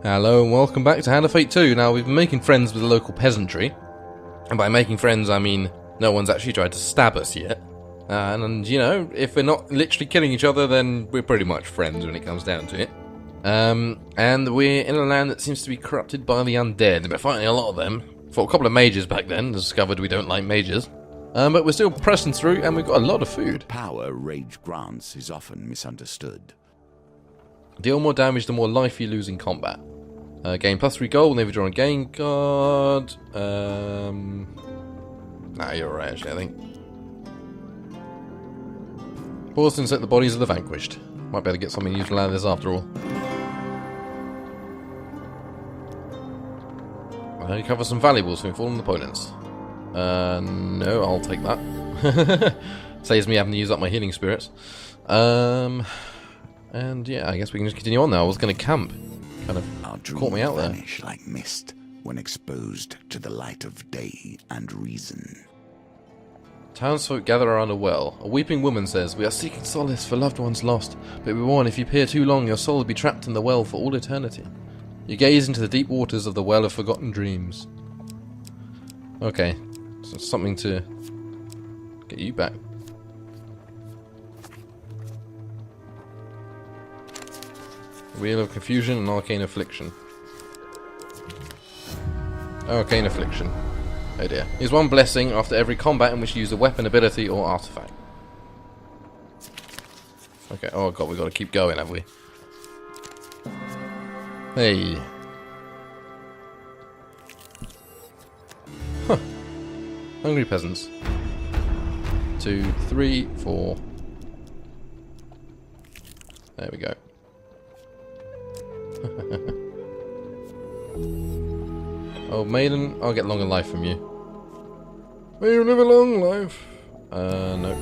Hello and welcome back to Hand of Fate 2. Now, we've been making friends with the local peasantry. And by making friends, I mean no one's actually tried to stab us yet. And you know, if we're not literally killing each other, then we're pretty much friends when it comes down to it. And we're in a land that seems to be corrupted by the undead. We're fighting a lot of them. Fought a couple of mages back then, discovered we don't like mages. But we're still pressing through, and we've got a lot of food. Power Rage grants is often misunderstood. Deal more damage the more life you lose in combat. Gain +3 gold whenever you draw a gain card. Nah, you're right actually, I think. Pause to insert the bodies of the vanquished. Might be able to get something useful out of this after all. Recover some valuables from fallen opponents. No, I'll take that. Saves me having to use up my healing spirits. And yeah, I guess we can just continue on now. I was going to camp. Kind of caught me out there. Vanish like mist when exposed to the light of day and reason. Townsfolk gather around a well. A weeping woman says, "We are seeking solace for loved ones lost, but we warn if you peer too long, your soul will be trapped in the well for all eternity. You gaze into the deep waters of the well of forgotten dreams." Okay, so something to get you back. Wheel of Confusion and Arcane Affliction. Arcane Affliction. Oh dear. Use one blessing after every combat in which you use a weapon, ability, or artifact. Okay, oh god, we've got to keep going, have we? Hey. Huh. Hungry peasants. 2, 3, 4. There we go. Oh, maiden, I'll get longer life from you. May you live a long life. No.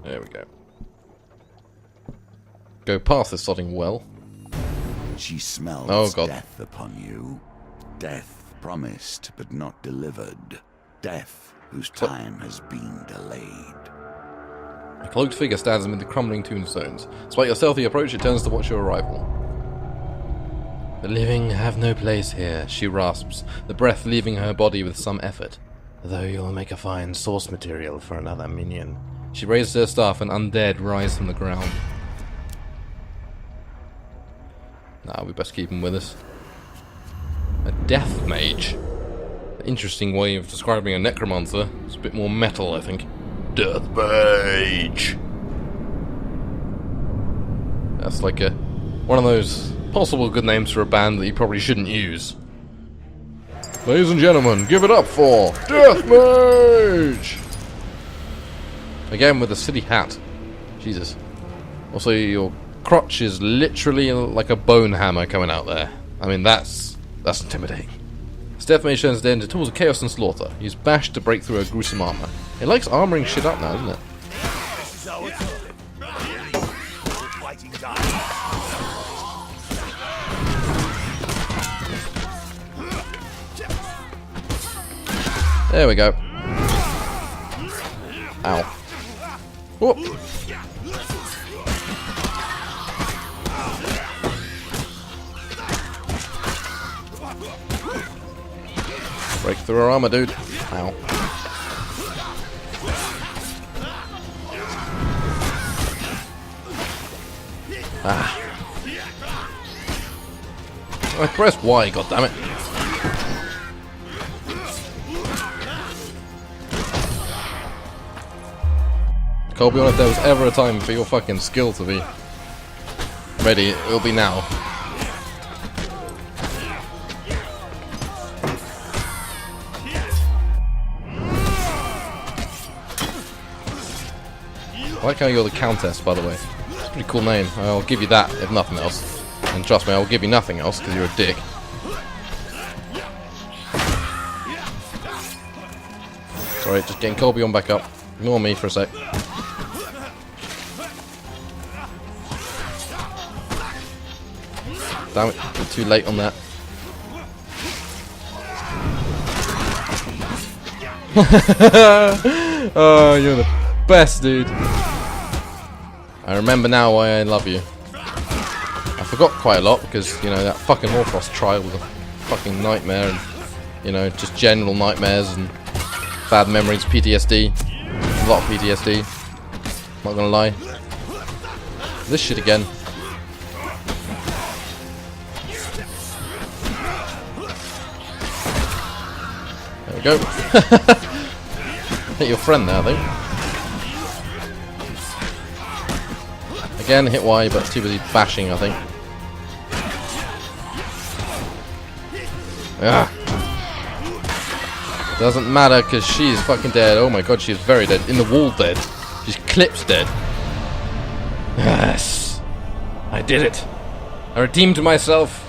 There we go. Go past this sodding well. She smells God. death upon you. Death promised but not delivered. Death whose time has been delayed. A cloaked figure stands amid the crumbling tombstones. Despite your stealthy approach, it turns to watch your arrival. "The living have no place here," she rasps, the breath leaving her body with some effort. "Though you'll make a fine source material for another minion." She raises her staff and undead rise from the ground. Nah, we best keep him with us. A death mage. Interesting way of describing a necromancer. It's a bit more metal, I think. Death Mage. That's like one of those possible good names for a band that you probably shouldn't use. Ladies and gentlemen, give it up for Death Mage! Again with a city hat. Jesus. Also, your crotch is literally like a bone hammer coming out there. I mean, that's intimidating. Death Mage turns dead into tools of chaos and slaughter. Use bash to break through her gruesome armor. It likes armoring shit up now, doesn't it? There we go. Ow. Whoop. Break through her armor, dude. Ow. Ah. I pressed Y, goddammit. Colbjorn, if there was ever a time for your fucking skill to be ready, it'll be now. I like how you're the Countess, by the way. It's a pretty cool name. I'll give you that, if nothing else. And trust me, I'll give you nothing else, because you're a dick. Sorry, just getting Colbjorn back up. Ignore me for a sec. Damn it, you're too late on that. Oh, you're the best, dude. I remember now why I love you. I forgot quite a lot because, you know, that fucking Morphos trial was a fucking nightmare, and, you know, just general nightmares and bad memories, PTSD. A lot of PTSD. Not gonna lie. This shit again. There we go. Hit your friend there, I think. Again, hit Y, but too busy bashing, I think. Ah. Doesn't matter, because she's fucking dead. Oh my god, she's very dead. In the wall dead. She's clipped dead. Yes. I did it. I redeemed myself.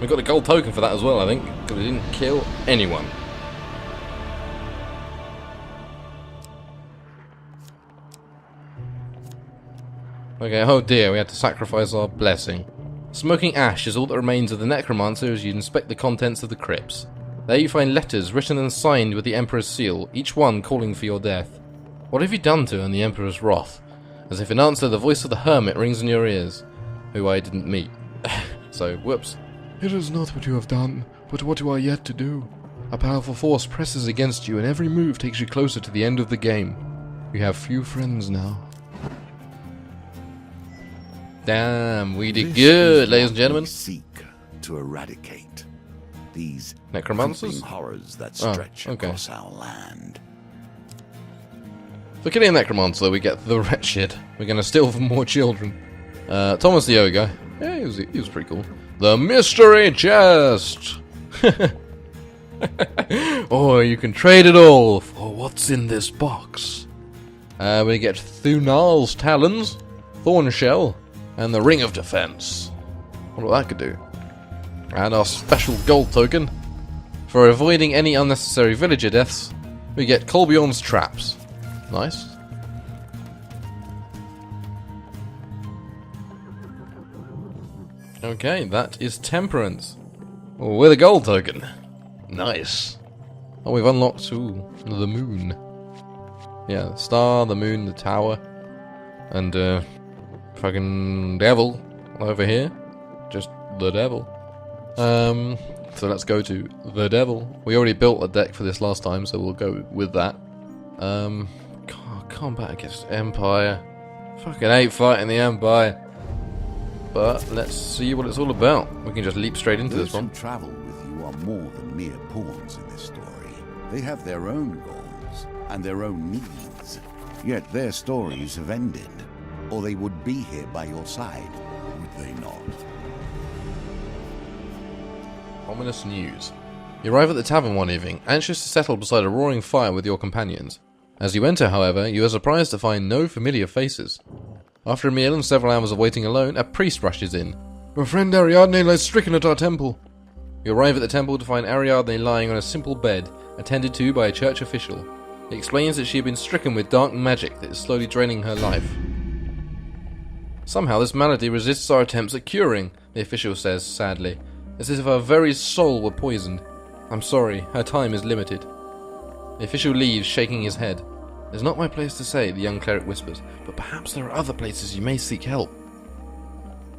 We got a gold token for that as well, I think. Because we didn't kill anyone. Okay, oh dear, we had to sacrifice our blessing. Smoking ash is all that remains of the necromancer as you inspect the contents of the crypts. There you find letters written and signed with the Emperor's seal, each one calling for your death. What have you done to earn the Emperor's wrath? As if in answer, the voice of the hermit rings in your ears, who I didn't meet. So, whoops. It is not what you have done, but what you are yet to do. A powerful force presses against you, and every move takes you closer to the end of the game. You have few friends now. Damn, we did good, ladies and gentlemen. Seek to eradicate these Necromancers? horrors that stretch okay. across our land. For killing a necromancer, we get the wretched. We're going to steal from more children. Thomas the Ogre. Yeah, he was pretty cool. The mystery chest. Or you can trade it all for what's in this box. We get Thunar's talons, thorn shell, and the ring of defense. Wonder what that could do. And our special gold token. For avoiding any unnecessary villager deaths, we get Colbjorn's traps. Nice. Okay, that is Temperance. With a gold token. Nice. Oh, we've unlocked, ooh, the moon. Yeah, the star, the moon, the tower. And, fucking devil over here. Just the devil. So let's go to the devil. We already built a deck for this last time, so we'll go with that. Combat against Empire. Fucking hate fighting the Empire. But let's see what it's all about. We can just leap straight into this one. Those who travel with you are more than mere pawns in this story. They have their own goals and their own needs. Yet their stories have ended. Or they would be here by your side, would they not? Ominous news. You arrive at the tavern one evening, anxious to settle beside a roaring fire with your companions. As you enter, however, you are surprised to find no familiar faces. After a meal and several hours of waiting alone, a priest rushes in. Your friend Ariadne lies stricken at our temple. You arrive at the temple to find Ariadne lying on a simple bed, attended to by a church official. He explains that she had been stricken with dark magic that is slowly draining her life. Somehow this malady resists our attempts at curing, the official says sadly, as if her very soul were poisoned. I'm sorry, her time is limited. The official leaves, shaking his head. It's not my place to say, the young cleric whispers, but perhaps there are other places you may seek help.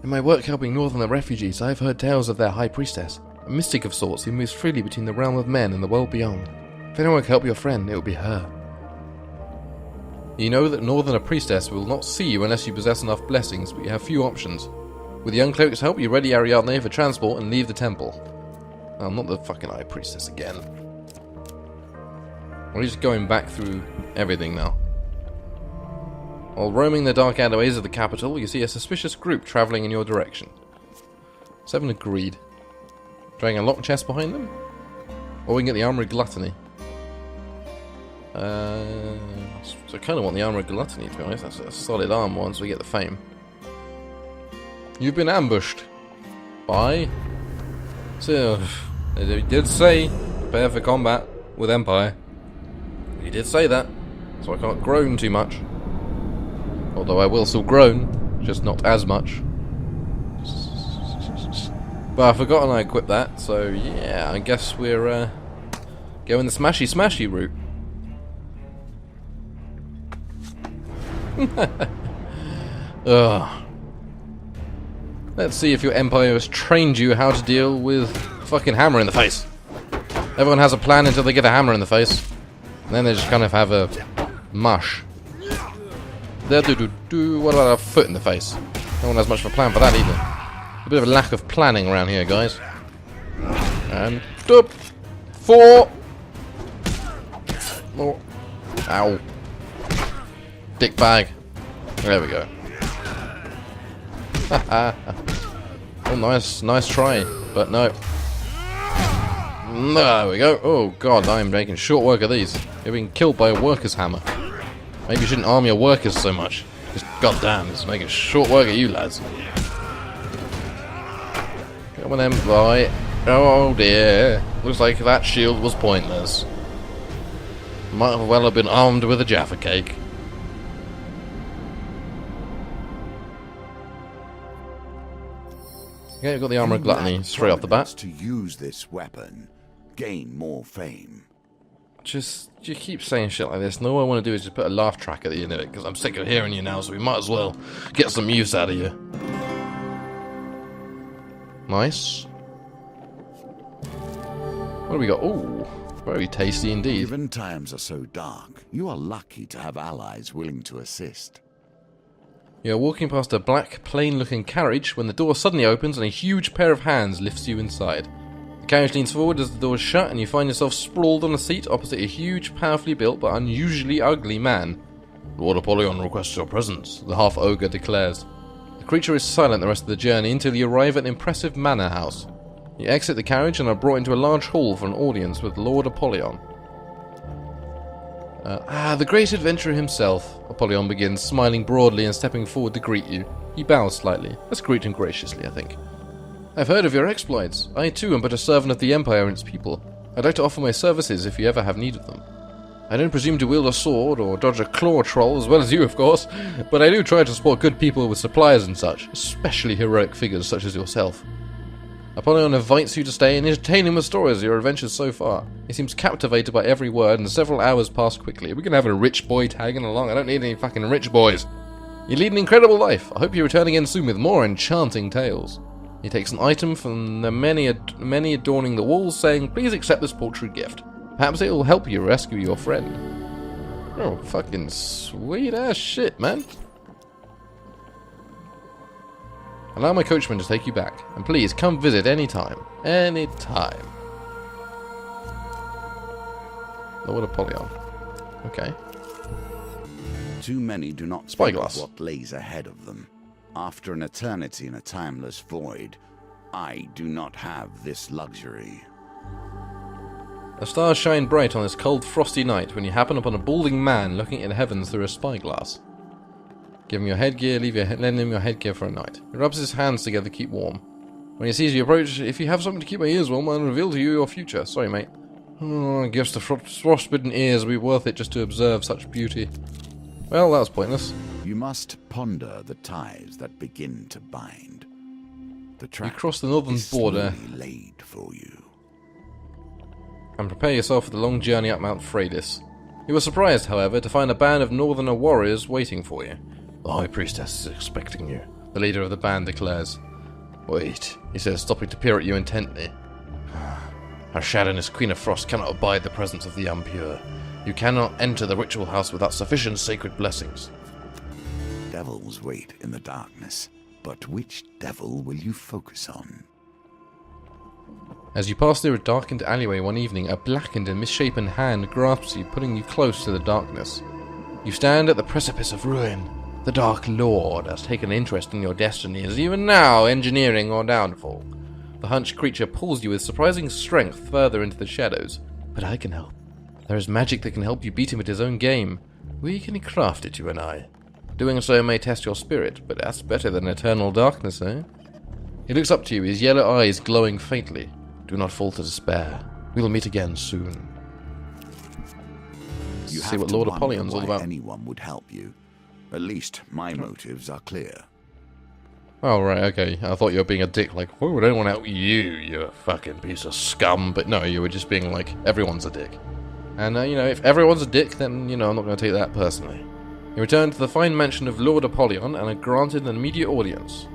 In my work helping northern refugees, I have heard tales of their high priestess, a mystic of sorts who moves freely between the realm of men and the world beyond. If anyone can help your friend, it will be her. You know that northern priestess will not see you unless you possess enough blessings, but you have few options. With the young cleric's help, you ready Ariadne for transport and leave the temple. I'm not the fucking high priestess again. We're just going back through everything now. While roaming the dark alleyways of the capital, you see a suspicious group travelling in your direction. 7 agreed. Dragging a locked chest behind them? Or we can get the armour of gluttony. So I kind of want the armour of gluttony, to be honest. That's a solid armour once we get the fame. You've been ambushed. By... So, they did say, prepare for combat with Empire. He did say that, so I can't groan too much. Although I will still groan, just not as much. But I've forgotten I equipped that, so yeah, I guess we're going the smashy route. Ugh. Let's see if your empire has trained you how to deal with fucking hammer in the face. Everyone has a plan until they get a hammer in the face. And then they just kind of have a mush. What about a foot in the face? No one has much of a plan for that either. A bit of a lack of planning around here, guys. And up. 4. Oh. Ow. Dick bag. There we go. Oh, nice try, but no. There we go. Oh god, I'm making short work of these. You're being killed by a worker's hammer. Maybe you shouldn't arm your workers so much. Just goddamn, it's making short work of you lads. Come on then, boy. Oh dear. Looks like that shield was pointless. Might have well have been armed with a Jaffa cake. Okay, we've got the armor of gluttony straight off the bat. To use this weapon, gain more fame. You keep saying shit like this, and all I want to do is just put a laugh track at the end of it, because I'm sick of hearing you now, so we might as well get some use out of you. Nice. What do we got? Ooh, very tasty indeed. Even times are so dark, you are lucky to have allies willing to assist. You're walking past a black, plain-looking carriage when the door suddenly opens and a huge pair of hands lifts you inside. The carriage leans forward as the door is shut and you find yourself sprawled on a seat opposite a huge, powerfully built but unusually ugly man. Lord Apollyon requests your presence, the half-ogre declares. The creature is silent the rest of the journey until you arrive at an impressive manor house. You exit the carriage and are brought into a large hall for an audience with Lord Apollyon. The great adventurer himself, Apollyon begins, smiling broadly and stepping forward to greet you. He bows slightly. Let's greet him graciously, I think. I've heard of your exploits. I too am but a servant of the Empire and its people. I'd like to offer my services if you ever have need of them. I don't presume to wield a sword or dodge a claw troll as well as you, of course, but I do try to support good people with supplies and such, especially heroic figures such as yourself. Apollyon invites you to stay and entertain him with stories of your adventures so far. He seems captivated by every word, and several hours pass quickly. We're gonna have a rich boy tagging along. I don't need any fucking rich boys. You lead an incredible life. I hope you return again soon with more enchanting tales. He takes an item from the many adorning the walls, saying, please accept this paltry gift. Perhaps it will help you rescue your friend. Oh, fucking sweet ass shit, man. Allow my coachman to take you back, and please come visit any time. Any time. Lord Apollyon. Okay. Too many do not Spyglass. think of what lays ahead of them. After an eternity in a timeless void, I do not have this luxury. The stars shine bright on this cold, frosty night when you happen upon a balding man looking at the heavens through a spyglass. Give him your headgear, lend him your headgear for a night. He rubs his hands together to keep warm. When he sees you approach, if you have something to keep my ears warm, I'll reveal to you your future. Sorry, mate. Oh, I guess the frostbitten ears will be worth it just to observe such beauty. Well, that was pointless. You must ponder the ties that begin to bind. The track You cross the northern border slowly laid for you. and prepare yourself for the long journey up Mount Freydis. You were surprised, however, to find a band of northerner warriors waiting for you. The High Priestess is expecting you, the leader of the band declares. Wait, he says, stopping to peer at you intently. Her shadowness, Queen of Frost, cannot abide the presence of the impure. You cannot enter the ritual house without sufficient sacred blessings. Devils wait in the darkness, but which devil will you focus on? As you pass through a darkened alleyway one evening, a blackened and misshapen hand grasps you, pulling you close to the darkness. You stand at the precipice of ruin. The Dark Lord has taken interest in your destiny, is even now engineering your downfall. The hunched creature pulls you with surprising strength further into the shadows. But I can help. There is magic that can help you beat him at his own game. We can craft it, you and I. Doing so may test your spirit, but that's better than eternal darkness, eh? He looks up to you, his yellow eyes glowing faintly. Do not fall to despair. We'll meet again soon. You See have what to Lord wonder Apollyon's all why about. anyone would help you. At least my motives are clear. Oh, right, okay. I thought you were being a dick, like, why would anyone help you, you fucking piece of scum? But no, you were just being like, everyone's a dick. And, if everyone's a dick, then, I'm not going to take that personally. You return to the fine mansion of Lord Apollyon and are granted an immediate audience.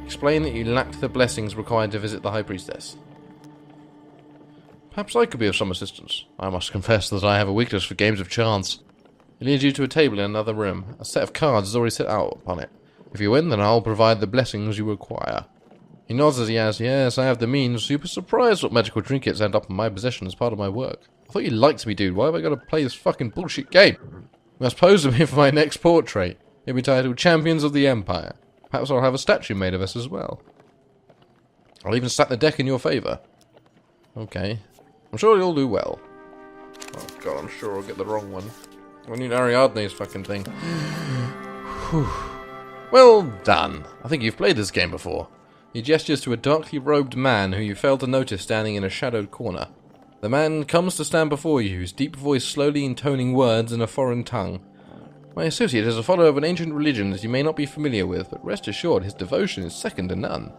Explain that you lacked the blessings required to visit the High Priestess. Perhaps I could be of some assistance. I must confess that I have a weakness for games of chance. He leads you to a table in another room. A set of cards is already set out upon it. If you win, then I'll provide the blessings you require. He nods as he asks, yes, I have the means. Super surprised what magical trinkets end up in my possession as part of my work. I thought you liked me, dude. Why have I got to play this fucking bullshit game? You must pose with me for my next portrait. It'll be titled Champions of the Empire. Perhaps I'll have a statue made of us as well. I'll even stack the deck in your favour. Okay. I'm sure you'll do well. Oh god, I'm sure I'll get the wrong one. I need Ariadne's fucking thing. Well done. I think you've played this game before. He gestures to a darkly robed man who you fail to notice standing in a shadowed corner. The man comes to stand before you, his deep voice slowly intoning words in a foreign tongue. My associate is a follower of an ancient religion that you may not be familiar with, but rest assured his devotion is second to none.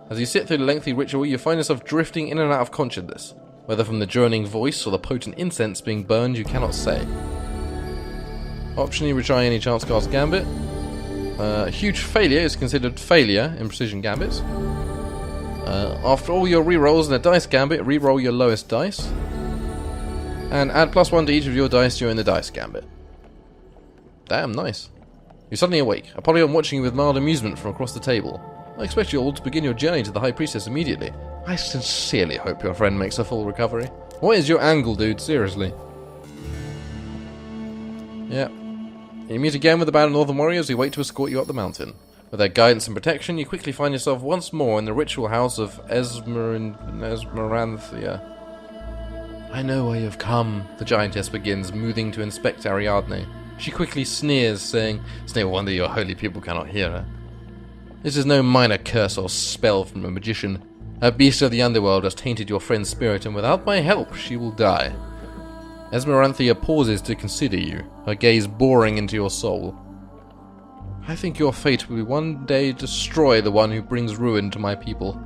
As you sit through the lengthy ritual, you find yourself drifting in and out of consciousness, whether from the droning voice or the potent incense being burned you cannot say. Option, you retry any chance cast gambit. Huge failure is considered failure in precision gambits. After all your rerolls in a dice gambit, reroll your lowest dice. And add +1 to each of your dice during the dice gambit. Damn, nice. You're suddenly awake. Apollyon watching you with mild amusement from across the table. I expect you all to begin your journey to the High Priestess immediately. I sincerely hope your friend makes a full recovery. What is your angle, dude? Seriously. Yep. You meet again with the band of Northern Warriors who wait to escort you up the mountain. With their guidance and protection, you quickly find yourself once more in the ritual house of Esmeranthia. I know why you've come, the giantess begins, moving to inspect Ariadne. She quickly sneers, saying, "It's no wonder your holy people cannot hear her. This is no minor curse or spell from a magician. A beast of the underworld has tainted your friend's spirit, and without my help, she will die." Esmeranthia pauses to consider you, her gaze boring into your soul. I think your fate will be one day destroy the one who brings ruin to my people.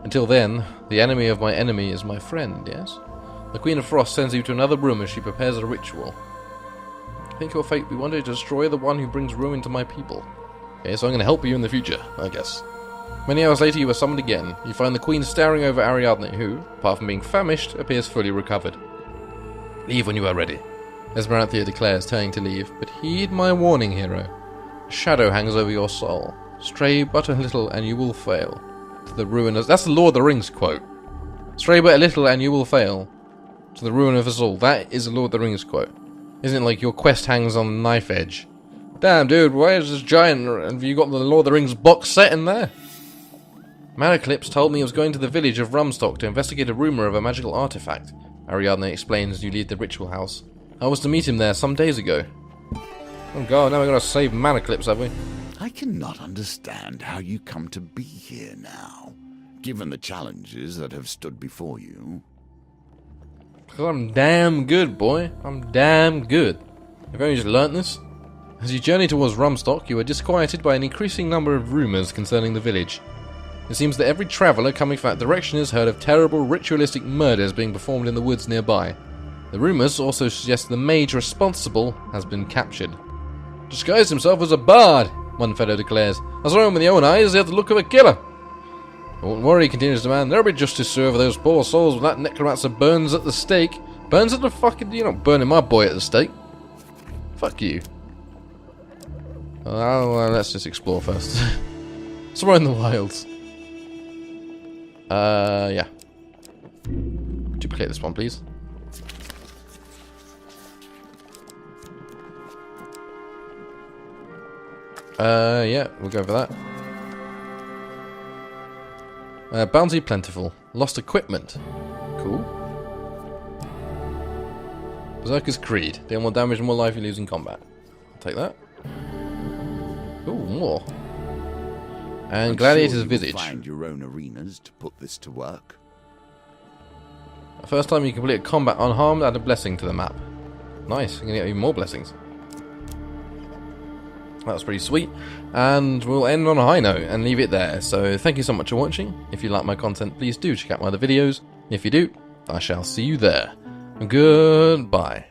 Until then, the enemy of my enemy is my friend, yes? The Queen of Frost sends you to another room as she prepares a ritual. I think your fate will be one day to destroy the one who brings ruin to my people. Okay, so I'm going to help you in the future, I guess. Many hours later, you are summoned again. You find the Queen staring over Ariadne, who, apart from being famished, appears fully recovered. Leave when you are ready, Esmeranthia declares, turning to leave. But heed my warning, hero. A shadow hangs over your soul. Stray but a little and you will fail. To the ruin of... That's the Lord of the Rings quote. Stray but a little and you will fail. To the ruin of us all. That is a Lord of the Rings quote. Isn't it like your quest hangs on the knife edge? Damn, dude, why is this giant... Have you got the Lord of the Rings box set in there? Malaclips told me he was going to the village of Rumstock to investigate a rumour of a magical artifact. Ariadne explains as you leave the ritual house. I was to meet him there some days ago. Oh god, now we're going to save Malaclips, have we? I cannot understand how you come to be here now, given the challenges that have stood before you. Because I'm damn good, boy. I'm damn good. Have you only just learnt this? As you journey towards Rumstock, you are disquieted by an increasing number of rumours concerning the village. It seems that every traveller coming from that direction has heard of terrible ritualistic murders being performed in the woods nearby. The rumours also suggest the mage responsible has been captured. Disguised himself as a bard, one fellow declares. I saw him with your own eyes, he had the look of a killer. Don't worry, continues the man, there'll be justice served for those poor souls when that necromancer burns at the stake. Burns at the fucking... You're not burning my boy at the stake. Fuck you. Let's just explore first. Somewhere in the wilds. Yeah. Duplicate this one, please. Yeah, we'll go for that. Bounty plentiful. Lost equipment. Cool. Berserker's Creed. Deal more damage and more life you lose in combat. I'll take that. Ooh, more. And Gladiator's Visage. Find your own arenas to put this to work. The first time you complete a combat unharmed, add a blessing to the map. Nice, you're going to get even more blessings. That's pretty sweet. And we'll end on a high note and leave it there. So thank you so much for watching. If you like my content, please do check out my other videos. If you do, I shall see you there. Goodbye.